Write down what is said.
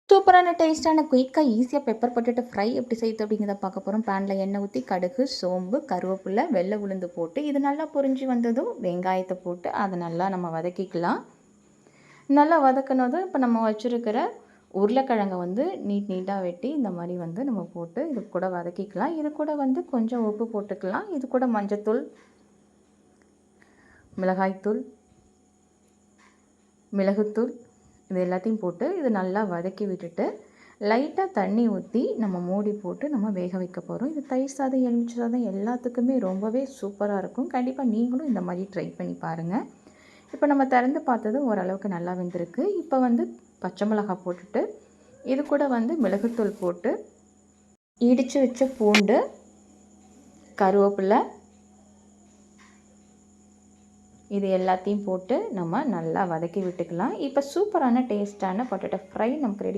சூப்பரான டேஸ்ட்டான குயிக்காக ஈஸியாக பெப்பர் பொட்டேட்டோ ஃப்ரை எப்படி செய்யுது அப்படிங்கிறத பார்க்க போகிறோம். பேனில் எண்ணெய் ஊற்றி கடுகு, சோம்பு, கருவேப்பிலை, வெள்ளை உளுந்து போட்டு இது நல்லா பொரிஞ்சு வந்ததும் வெங்காயத்தை போட்டு அதை நல்லா நம்ம வதக்கிக்கலாம். நல்லா வதக்கினதும் இப்போ நம்ம வச்சுருக்கிற உருளைக்கிழங்கை வந்து நீட்டாக வெட்டி இந்த மாதிரி வந்து நம்ம போட்டு இது கூட வதக்கிக்கலாம். இது கூட வந்து கொஞ்சம் உப்பு போட்டுக்கலாம். இது கூட மஞ்சத்தூள், மிளகாய்த்தூள், மிளகுத்தூள் இது எல்லாத்தையும் போட்டு இது நல்லா வதக்கி விட்டுட்டு லைட்டாக தண்ணி ஊற்றி நம்ம மூடி போட்டு நம்ம வேக வைக்க போகிறோம். இது தயிர் சாதம், எலுமிச்சை சாதம் எல்லாத்துக்குமே ரொம்பவே சூப்பராக இருக்கும். கண்டிப்பாக நீங்களும் இந்த மாதிரி ட்ரை பண்ணி பாருங்கள். இப்போ நம்ம திறந்து பார்த்தது ஓரளவுக்கு நல்லா வெந்திருக்கு. இப்போ வந்து பச்சை மிளகாய் போட்டுட்டு இது கூட வந்து மிளகுத்தூள் போட்டு இடித்து வச்ச பூண்டு, கருவேப்பிலை இது எல்லாத்தையும் போட்டு நம்ம நல்லா வதக்கி விட்டுக்கலாம். இப்போ சூப்பரான டேஸ்ட்டான பொட்டேட்டோ ஃப்ரை நமக்கு ரெடி.